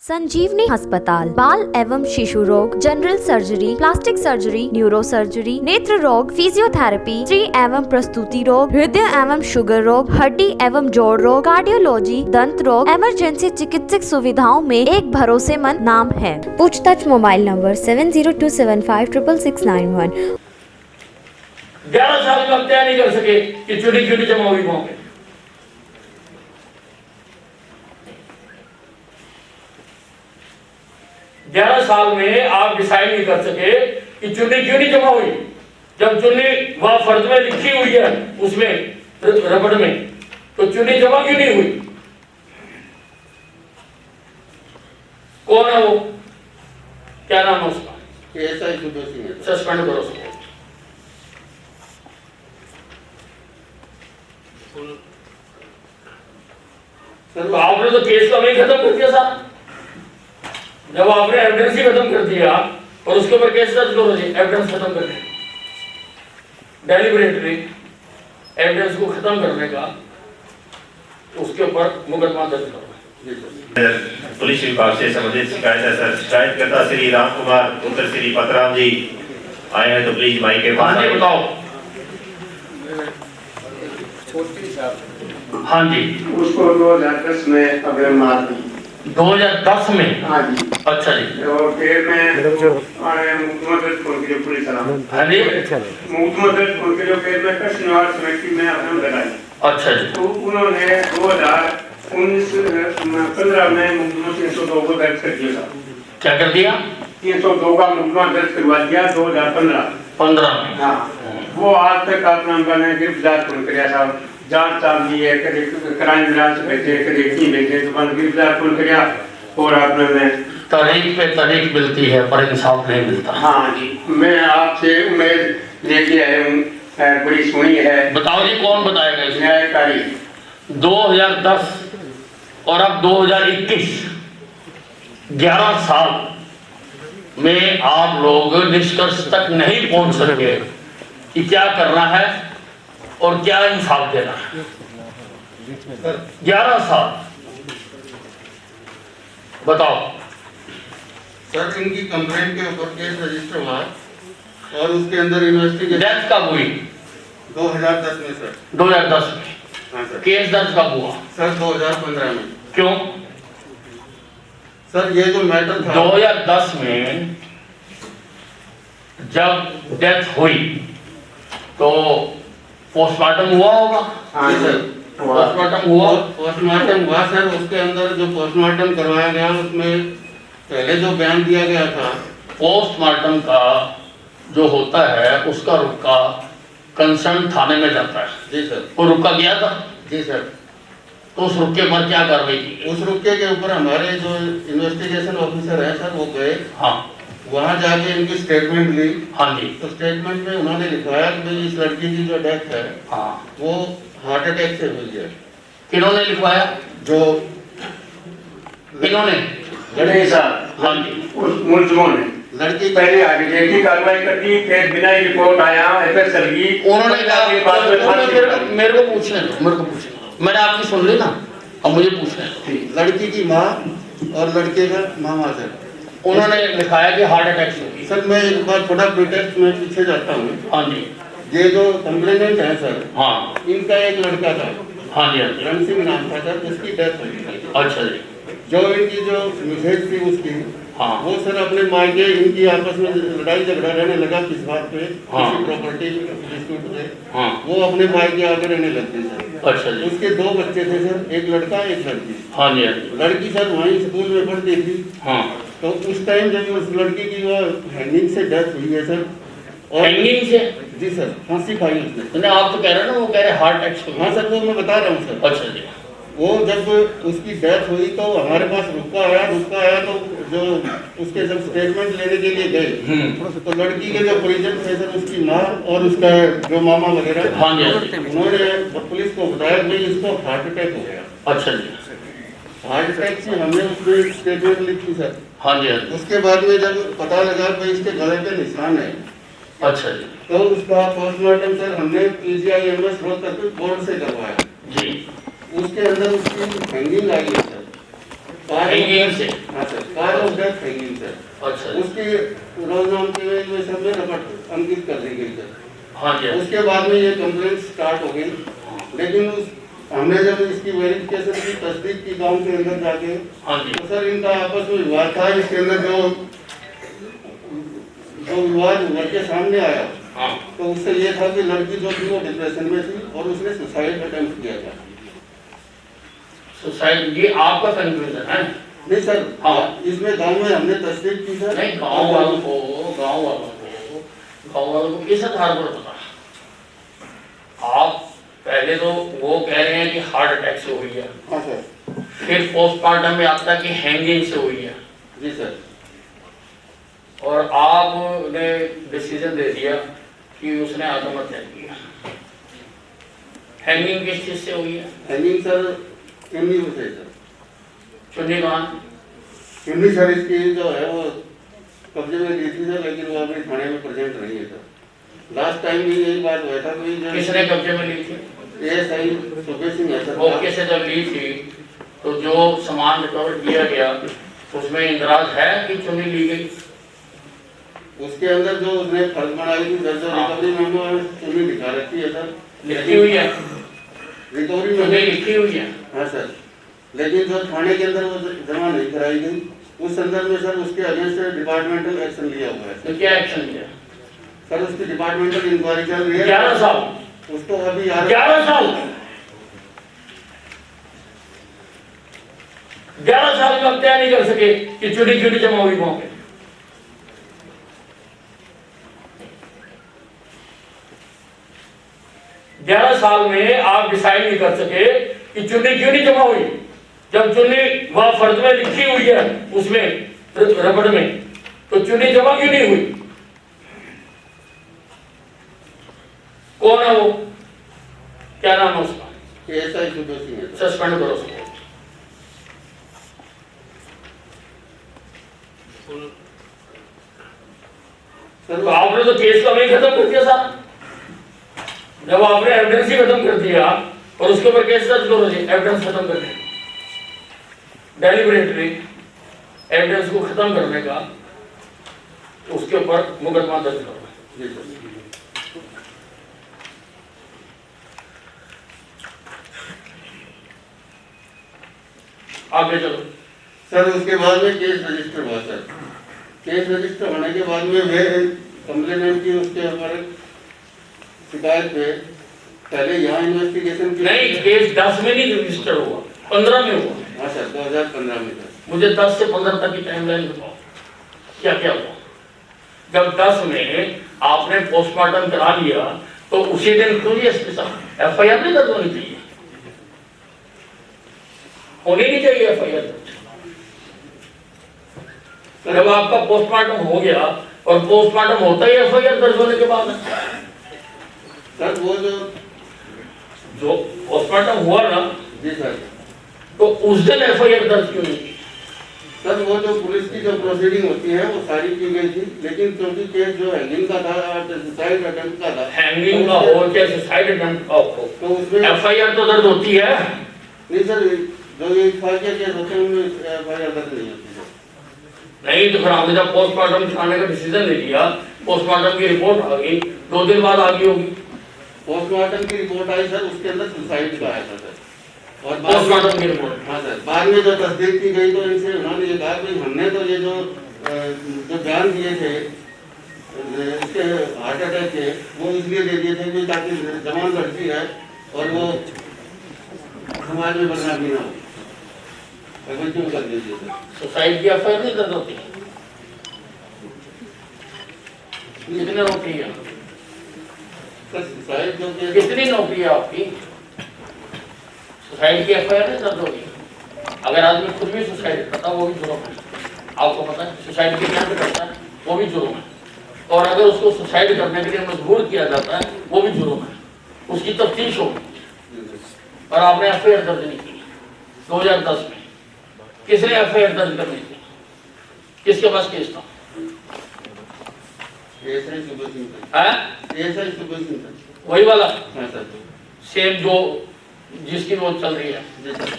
संजीवनी अस्पताल बाल एवं शिशु रोग, general surgery, plastic surgery, neuro surgery, नेत्र रोग, फिजियोथेरेपी, स्त्री एवं प्रसूति रोग, हृदय एवं शुगर रोग, हड्डी एवं जोड़ रोग, कार्डियोलॉजी, दंत रोग, इमरजेंसी चिकित्सक सुविधाओं में एक भरोसेमंद नाम है। पूछताछ मोबाइल नंबर 7027566691। 11 साल में तय नहीं कर सके कि चुनी क्यों नहीं जमा हुई वहां पे। 11 साल में आप डिसाइड नहीं कर सके कि चुनी क्यों नहीं जमा हुई, जब चुनी वहां फर्ज में लिखी हुई है उसमें रबड़ में, तो चुनी जमा क्यों नहीं हुई? कौन है वो, क्या नाम है उसका? सस्पेंड करो उसको। तो आपने तो केस का नहीं खत्म कर दिया साहब, जब आपने एविडेंस ही खत्म कर दिया और उसके ऊपर केस दर्ज करो जी, एविडेंस खत्म करने, डेलिबरेटली एविडेंस को खत्म करने का, उसके ऊपर मुकदमा दर्ज करो। पुलिस विभाग से संबंधित शिकायत है सर। शिकायतकर्ता श्री राम कुमार पुत्र श्री पतराम जी आए हैं, तो प्लीज माइक के पास आइए। बताओ। हाँ जी, उसको 2010 में अगर मार दी। 2010 में? हाँ जी। अच्छा जी। और फिर मैं मुकदमा दर्ज करके जो पुलिस वाला, हाँ जी, मुकदमा दर्ज करके जो फिर मैं कश्मीर समिति में अपने लगाई। अच्छा जी। तो उन्होंने 2015 में मुकदमा 302 को दर्ज कर दिया। क्या कर दिया? 302 का मुकदमा दर्ज करवा दिया 2015 में। हाँ, वो आज तक अपना मैंने गिरफ्तार कौन कराया साहब, जांच चालू है, कभी क्राइम ब्रांच भेजे, कभी की भेजे, तो मैंने गिरफ्तार कौन कराया और आपने में तारीख पे तारीख मिलती है पर इंसाफ नहीं मिलता। हाँ जी, मैं आपसे उम्मीद लेके आया हूँ, बड़ी सुनी है। बताओ जी, कौन बताएगा इसे? न्यायकारी 2010 और अब 2021, 11 साल में आप लोग निष्कर्ष तक नहीं पहुंच सके कि क्या करना है और क्या इंसाफ देना है। 11 साल बताओ सर। इनकी कंप्लेंट के ऊपर केस रजिस्टर हुआ और उसके अंदर इन्वेस्टिगेशन। डेथ कब हुई? 2010 में सर। 2010 में? हाँ सर। केस दर्ज कब हुआ? सर 2015 में। क्यों? सर ये जो मैटर था 2010 में जब डेथ हुई तो पोस्टमार्टम हुआ होगा? हाँ सर, पोस्टमार्टम हुआ? पोस्टमार्टम हुआ सर। उसके अंदर जो पोस्टमार्टम करवाया गया उसमें पहले जो बयान दिया गया था, पोस्टमार्टम का जो होता है उसका रुका कंसर्न थाने में जाता है। जी सर। वो रुका गया था? जी सर। तो उस रुके पर क्या कार्रवाई की गई? उस रुके के ऊपर हमारे जो इन्वेस्टिगेशन ऑफिसर है सर वो गए, हाँ वहाँ जाके इनकी स्टेटमेंट ली। हाँ जी। तो स्टेटमेंट में उन्होंने लिखवाया कि भाई इस लड़की की जो डेथ है हाँ, वो हार्ट अटैक से हुई है। किन्होंने लिखवाया? जो किन्होंने? गणेश साहब, हाँ जी। उस मुलजमों ने लड़की पहले आगे की कार्रवाई कर दी, फिर बिना ही रिपोर्ट आया एफएसएल की, उन्होंने कहा मेरे को पूछने दो, मैंने आपकी सुन ली ना, अब मुझे पूछना है। लड़की की माँ और लड़के का मामा सर, उन्होंने लिखाया कि हार्ट अटैक से हुई। सर मैं एक बार थोड़ा प्रिटेक्स्ट में पीछे जाता हूँ। हाँ जी। ये जो कंप्लेनेंट है सर, हाँ इनका एक लड़का था, हाँ जी। हाँ जी। रण सिंह नाम था सर, उसकी डेथ हुई थी। अच्छा जी। जो इनकी जो मिसेज थी उसकी, हाँ वो सर अपने मायके इनकी आपस में लड़ाई झगड़ा रहने लगा किस बात पे, हाँ। किसी प्रॉपर्टी डिस्प्यूट पे, हाँ। वो अपने मायके आके रहने लग गए सर। अच्छा जी। उसके 2 बच्चे थे सर, एक लड़का एक लड़की। हाँ जी। हाँ जी। लड़की सर वहीं स्कूल में पढ़ती थी। हाँ। तो उस टाइम जब उस लड़की की वो हैंगिंग से डेथ हुई है सर, और हैंगिंग से? जी सर, फांसी खाई उसने। नहीं, आप तो कह रहे हैं ना, वो कह रहे हार्ट अटैक से हुई। हाँ सर, वो मैं बता रहा हूँ सर। अच्छा जी। वो जब उसकी डेथ हुई तो हमारे पास रुका आया तो जो उसके जब स्टेटमेंट लेने के लिए गए तो लड़की के जो परिजन थे सर, उसकी माँ और उसका जो मामा वगैरह, हाँ जी। उन्होंने पुलिस को बताया कि इसको हार्ट अटैक हो गया। अच्छा जी। हार्ट अटैक से हमने उसमें स्टेटमेंट लिखी सर। हाँ जी। उसके बाद में जब पता लगा कि इसके गले पे निशान है, अच्छा जी। तो उसका पोस्टमार्टम सर हमने PGIMS रोहतक बोर्ड से करवाया जी। उसके अंदर उसकी हैंगिंग आई है सर। हैंगिंग से। हाँ sir, cause of death hanging sir. अच्छा उसकी रोज नाम के इन्वेस्टिगेशन में रिपोर्ट अंकित कर दी गई सर। हाँ जी। उसके बाद में ये कंप्लेंट स्टार्ट हो गई, लेकिन हमने जब इसकी वेरिफिकेशन की, तस्दीक की गांव के अंदर जाके, हाँ जी। तो सर इनका आपस में विवाद था। इसके अंदर जो विवाद उभर के सामने आया, हाँ। तो उससे ये था कि लड़की जो थी वो डिप्रेशन में थी और उसने सुसाइड अटेम्प्ट किया था। सुसाइड, ये आपका कंफ्यूजन है? नहीं सर, हाँ। इसमें गांव में हमने तस्दीक की सर। नहीं, गांव वालों को किस आधार पर पता? आप पहले तो वो कह रहे हैं कि हार्ट अटैक से हुई है, हाँ सर। फिर पोस्टमार्टम में आता है कि हैंगिंग से हुई है, जी सर। और आपने डिसीजन दे दिया कि उसने आत्महत्या की है। हैंगिंग किस चीज से हुई है? हैंगिंग सर चुन्नी से सर। चुन्नी कहाँ? चुन्नी सर इसकी जो है वो कब्जे में ली थी सर, लेकिन वो अभी थाने में प्रेजेंट नहीं है सर। लास्ट टाइम भी यही बात हुआ था, कोई जो किसने कब्जे में ली थी? एएसआई सुबह सिंह है सर। मौके से जब ली थी तो जो सामान रिकवर किया गया उसमें इंदराज है कि चुन्नी ली गई? उसके अंदर जो उसने फर्ज बनाई थी सर, जो हाँ। रिकवरी मेमो है, चुन्नी दिखा रखी है सर। लिखी हुई है? रिकवरी चुन्नी मेमो, लिखी हुई है? हाँ सर, लेकिन जो थाने के अंदर वो जमा नहीं कराई गई, उस संदर्भ में सर उसके अगेंस्ट डिपार्टमेंटल एक्शन लिया हुआ है तो क्या एक्शन लिया सर। उसकी डिपार्टमेंटल इंक्वायरी चल रही है। 11 साल? उसको अभी 11 साल 11 साल में हम तय नहीं कर सके कि चुनी क्यों नहीं जमा हुई वहां पे? ग्यारह साल में आप डिसाइड नहीं कर सके कि चुन्नी क्यों नहीं जमा हुई, जब चुन्नी वहां फर्ज में लिखी हुई है उसमें रबड़ में, तो चुन्नी जमा क्यों नहीं हुई? कौन है वो? क्या नाम है उसका? एएसआई सुबह सिंह है सर। सस्पेंड करो उसको। सर तो आपने तो केस का वही खत्म कर दिया सारा। जब आपने एविडेंस ही खत्म कर दिया और उसके ऊपर केस दर्ज करो जी, एविडेंस खत्म करने, डेलिबरेटली एविडेंस को खत्म करने का, उसके ऊपर मुकदमा दर्ज करो। जी सर। आगे चलो। सर उसके बाद में केस रजिस्टर हुआ सर। केस रजिस्टर होने के बाद में वे कंप्लेनेंट की उसके ऊपर शिकायत पे पहले यहाँ इन्वेस्टिगेशन की। नहीं, केस 10 में नहीं रजिस्टर हुआ, 15 में हुआ। हाँ सर, 2015 में सर। मुझे 10 से 15 तक की टाइमलाइन बताओ, क्या क्या हुआ? जब 10 में आपने पोस्टमार्टम करा लिया तो उसी दिन क्यों नहीं एसपी साहब एफआईआर नहीं दर्ज होनी चाहिए? होनी नहीं चाहिए एफआईआर दर्ज। जब आपका पोस्टमार्टम हो गया, और पोस्टमार्टम होता ही एफआईआर दर्ज होने के बाद है। सर वो जो पोस्टमार्टम हुआ ना, जी सर, तो उस दिन एफआईआर दर्ज क्यों नहीं की? सर वो जो पुलिस की जो प्रोसीडिंग होती है वो सारी की गई थी, लेकिन क्योंकि केस जो हैंगिंग का था, सुसाइड अटेम्प्ट का था, हैंगिंग का हो चाहे सुसाइड अटेम्प्ट का हो, तो उसमें एफआईआर तो दर्ज होती है। नहीं सर, जो ये फाजिया केस होते हैं उनमें एफआईआर दर्ज नहीं होती है। नहीं तो फिर आपने जब पोस्टमार्टम कराने का डिसीजन ले लिया, पोस्टमार्टम की रिपोर्ट आ गई, 2 दिन बाद आ गई होगी। पोस्टमार्टम की रिपोर्ट आई सर, उसके अंदर सुसाइड का आया था सर। और पोस्टमार्टम की रिपोर्ट, हाँ सर, बाद में जो तस्दीक की गई तो इनसे उन्होंने ये कहा कि हमने तो ये जो बयान दिए थे इसके हार्ट अटैक के, वो इसलिए दे दिए थे कि ताकि जवान लड़की है और वो समाज में बदनामी ना हो, अगर क्यों कर दीजिए सर। सुसाइड की एफआईआर नहीं दर्ज होती। कितनी नौकरी है? सर सुसाइड जो केस, कितनी नौकरी है आपकी? सुसाइड की एफआईआर नहीं दर्ज होगी। अगर आदमी खुद भी सुसाइड करता है वो भी जुर्म है, आपको पता है। सुसाइड के कैसे करता है वो भी जुर्म है, और अगर उसको सुसाइड करने के लिए मजबूर किया जाता है वो भी जुर्म है, उसकी तफ्तीश होगी। और आपने एफआईआर दर्ज नहीं की 2010 में। किसने एफआईआर दर्ज करनी थी? किसके पास केस था? एएसआई सुबह सिंह सर। है एएसआई सुबह सिंह सर। वही वाला हाँ सर। सेम जो जिसकी वो चल रही है, जी सर।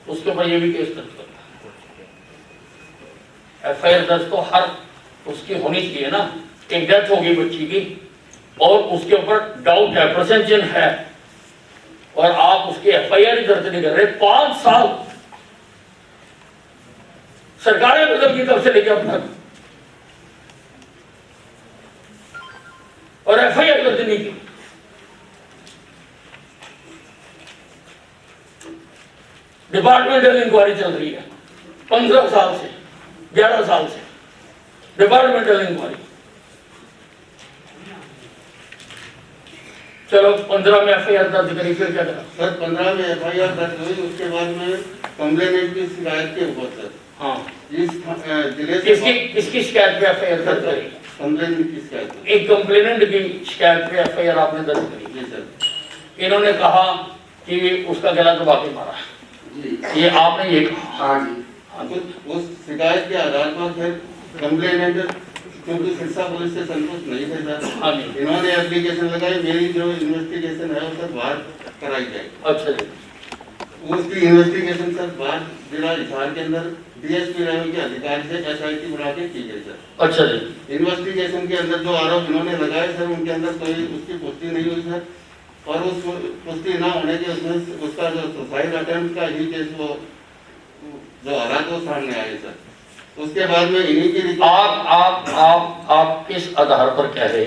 उसके ऊपर ये भी केस दर्ज करना। FIR दर्ज तो हर उसकी होनी चाहिए ना। एक डेथ होगी बच्ची की और उसके ऊपर डाउट है, प्रेजेंशन है, और आप उसकी FIR ही दर्ज नहीं कर रहे। 5 साल सरकारें बदल की तब से लेकर अब तक, और FIR दर्ज नहीं की। डिपार्टमेंटल इंक्वायरी चल रही है 15 साल से, 11 साल से डिपार्टमेंटल इंक्वायरी। चलो 15 में FIR दर्ज करी, फिर क्या करा? सर 15 में FIR दर्ज हुई, उसके बाद में कंप्लेनेंट की शिकायत के ऊपर सर हाँ, इस जिले से किसकी शिकायत पे FIR दर्ज करी? कंप्लेनेंट की शिकायत। एक कंप्लेनेंट की शिकायत पे FIR आपने दर्ज करी। जी सर। इन्होंने कहा कि उसका गला दबा के मारा, जी ये आपने ये कहा। हाँ जी। हाँ जी। उस शिकायत के आधार पर फिर कंप्लेनेंट क्योंकि सिरसा पुलिस से संतुष्ट नहीं थे सर, हाँ जी। इन्होंने एप्लीकेशन लगाई, मेरी जो इन्वेस्टिगेशन है वो सर बाहर कराई जाए। अच्छा जी। उसकी इन्वेस्टिगेशन सर बाहर जिला हिसार के अंदर DSP लेवल के अधिकारी से SIT बना के की गई सर। अच्छा जी। इन्वेस्टिगेशन के अंदर जो आरोप इन्होंने लगाए सर उनके अंदर कोई उसकी पुष्टि नहीं हुई सर, और उस पुष्टि न होने के उसमें उसका जो सुसाइड अटेम्प्ट का ही केस वो जो हालात वो सामने आए सर। उसके बाद में इन्हीं की आप किस आधार पर कह रहे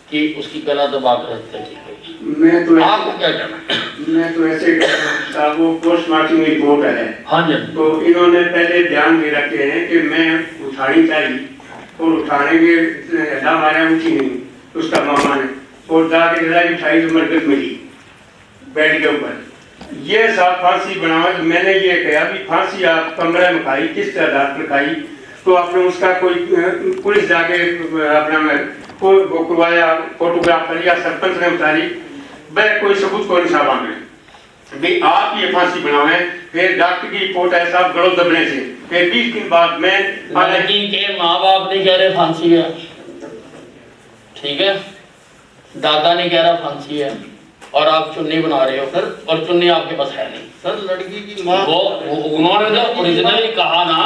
कि उसकी गला दबा कर हत्या की गई? मैं तो आपको क्या कहना है? मैं तो ऐसे कहता हूँ, वो पोस्टमार्टम रिपोर्ट है हाँ जी। तो इन्होंने पहले ध्यान में रखे हैं कि मैं उठानी चाहिए, और उठाने के हमारे उठी नहीं उसका मामा ने, और जाके लड़ाई उठाई तो मरकज मिली बेड के ऊपर। ये साहब फांसी बनावा, तो मैंने ये कहा भी फांसी आप कमरे में खाई, किस आधार पर खाई? तो आपने उसका कोई पुलिस जाके अपना कोई वो करवाया, फोटोग्राफर या सरपंच ने उतारी, वह कोई सबूत को नहीं साहब आगे भाई आप ये फांसी बनावे। फिर डॉक्टर की रिपोर्ट है साहब गलों दबने से, फिर 20 दिन बाद में लड़की के माँ बाप नहीं कह रहे फांसी है, ठीक है, दादा नहीं कह रहा फांसी है, और आप चुन्नी बना रहे हो सर, और चुन्नी आपके पास है नहीं सर। लड़की की माँ वो उन्होंने तो ओरिजिनली कहा ना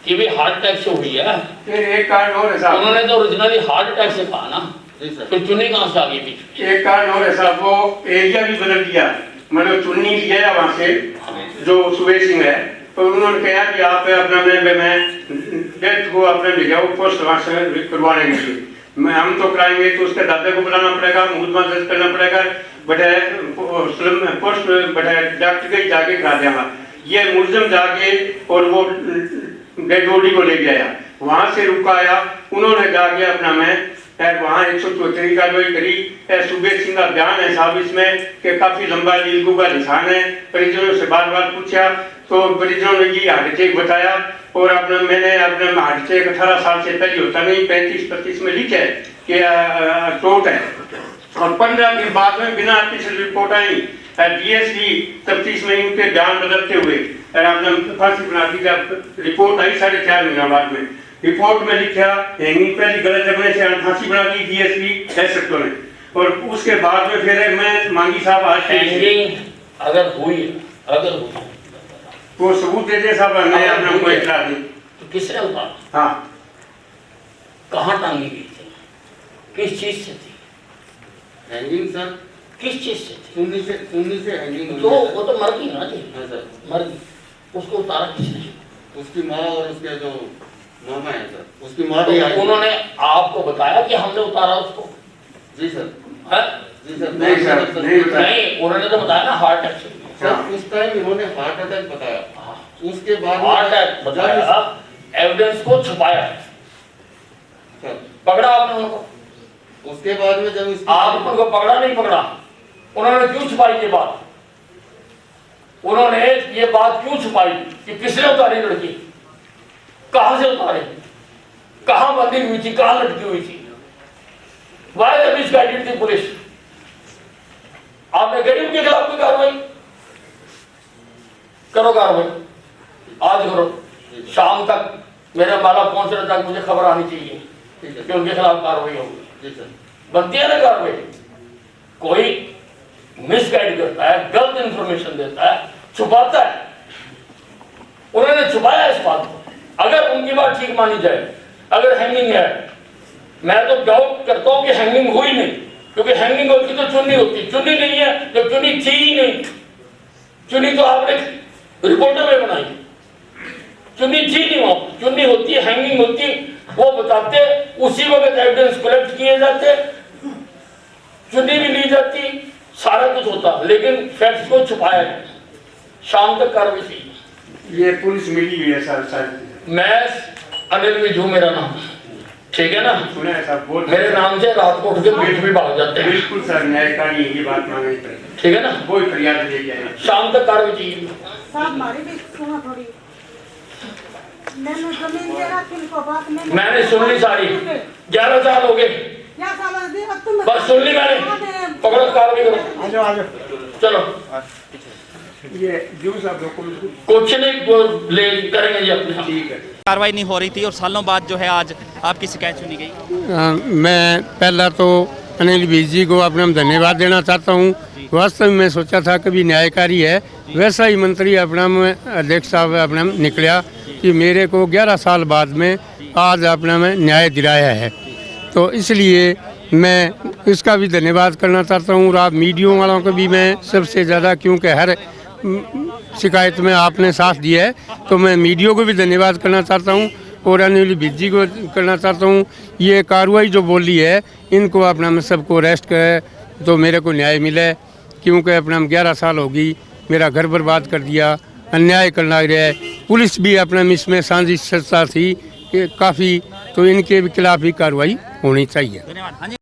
कि भी हार्ट अटैक से हुई है। फिर एक कारण और है साहब, उन्होंने तो ओरिजिनली हार्ट अटैक से कहा ना, जी सर। तो चुन्नी कहाँ से आ गई बीच में? एक कारण और है साहब, वो एरिया भी बदल दिया, मतलब चुन्नी लिया है वहाँ से जो सुबह सिंह है, तो उन्होंने कहा कि आप अपना मैं डेथ को अपने ले जाओ पोस्ट वहाँ से करवाने के लिए, मैं हम तो कराएंगे, तो उसके दादा को बुलाना पड़ेगा, मुकदमा दर्ज करना पड़ेगा, बटे पोस्ट बटे डॉक्टर के जाके करा देगा। ये मुलजम जाके और वो डेड बॉडी को ले गया, वहां से रुका आया, उन्होंने जाके अपना मैं वहाँ 174 कार्रवाई करी। सुबेश सिंह का बयान है साहब इसमें कि काफी लंबा लीलगू का निशान है, परिजनों से बार बार पूछा तो परिजनों ने ये हार्ट अटैक बताया, और अपना मैंने अपना हार्ट अटैक 18 साल से पहले होता नहीं, 35-35 में लिखा है कि चोट है, और 15 दिन बाद में बिना ऑफिशियल रिपोर्ट आई DSP तफ्तीश में इनके बयान बदलते हुए आपने फांसी बना दी। जब रिपोर्ट आई 4.5 महीना बाद में, रिपोर्ट में लिखा हैंगिंग पहली गलत जगह से फांसी बना दी DSP सेक्टर ने, और उसके बाद में फिर मैं मांगी साहब आज हैंगिंग अगर हुई वो सबूत दे दे साहब, मैं अपने को इतला दी तो किसने उतारा? हाँ कहाँ टांगी गई थी, किस चीज से थी, हैंगिंग सर किस चीज से थी? सुन्नी से हैंगिंग हुई तो है, वो तो मर गई ना जी, हाँ सर। मर गई, उसको उतारा किसने? उसकी माँ और उसके जो मामा है सर, उसकी माँ भी आई। तो उन्होंने आपको बताया कि हमने उतारा उसको? जी सर। है? जी सर। नहीं सर, नहीं बताया। नहीं, उन्होंने तो बताया ना हार्ट अटैक से। सर उस टाइम इन्होंने हार्ट अटैक बताया, हाँ, उसके बाद हार्ट अटैक बताया, एविडेंस को छुपाया सर, पकड़ा आपने उनको? उसके बाद में जब आप उनको पकड़ा नहीं पकड़ा? उन्होंने क्यों छुपाई ये बात? उन्होंने ये बात क्यों छुपाई कि किसने उतारी लड़की, कहां से उतारे, कहां बंदी हुई थी, कहां लटकी हुई थी? वाई द मिसगाइडेड थी पुलिस? आपने करी उनके खिलाफ कोई कार्रवाई? करो कार्रवाई, आज करो, शाम तक मेरे माला पहुंचने तक मुझे खबर आनी चाहिए कि उनके खिलाफ कार्रवाई होगी। जी सर। बनती है ना कार्रवाई? कोई मिसगाइड करता है, गलत इंफॉर्मेशन देता है, छुपाता है, उन्होंने छुपाया इस बात को। अगर उनकी बात ठीक मानी जाए, अगर हैंगिंग है, मैं तो डाउट करता हूँ कि हैंगिंग हुई नहीं, क्योंकि हैंगिंग होती तो चुन्नी होती, चुन्नी नहीं है, जब चुन्नी थी ही नहीं, चुन्नी तो आपने रिपोर्टर में बनाई, चुन्नी थी नहीं, वहां चुन्नी होती है, हैंगिंग होती, वो बताते, उसी वक्त एविडेंस कलेक्ट किए जाते, चुन्नी भी ली जाती, सारा कुछ होता, लेकिन फैक्ट्स को छुपाया गया। शाम तक कार्रवाई की। ये पुलिस मिली हुई है सर। मैं अनिल विजू मेरा नाम, ठीक है ना, सुना है सर, बहुत मेरे नाम से रात को उठ के पीठ भी भाग जाते हैं। बिल्कुल सर, न्यायकारी ये बात मांगनी पड़ेगी, ठीक है ना, कोई फरियाद ले जाए, शाम तक कार्रवाई की। साहब हमारी भी सुनो थोड़ी, मैंने जमीन दे रहा किनको बात मैंने सुन ली सारी, 11 साल हो गए, क्या समझ दी अब तुम, बस सुन ली मैंने, पकड़ो कार्रवाई करो, आ जाओ चलो। ये जो सब कुछ नहीं ले करेंगे जी अपने, ठीक है। कार्रवाई नहीं हो रही थी और सालों बाद जो है आज आपकी शिकायत सुनी गई। मैं पहला तो अनिल बीज जी को अपना धन्यवाद देना चाहता हूँ। वास्तव में सोचा था कभी न्यायकारी है, वैसा ही मंत्री अपना अध्यक्ष साहब अपना निकला कि मेरे को 11 साल बाद में आज अपना में न्याय दिलाया है, तो इसलिए मैं इसका भी धन्यवाद करना चाहता हूँ। और आप मीडिया वालों को भी मैं सबसे ज़्यादा, क्योंकि हर शिकायत में आपने साथ दिया है, तो मैं मीडिया को भी धन्यवाद करना चाहता हूँ और अनिल विज जी को करना चाहता हूँ। ये कार्रवाई जो बोली है, इनको अपना में सबको अरेस्ट करे तो मेरे को न्याय मिले, क्योंकि अपना 11 साल होगी, मेरा घर बर्बाद कर दिया, अन्याय करना रहा है। पुलिस भी अपना इसमें साझी सत्ता थी काफ़ी, तो इनके खिलाफ भी कार्रवाई होनी चाहिए। धन्यवाद। हाँ जी।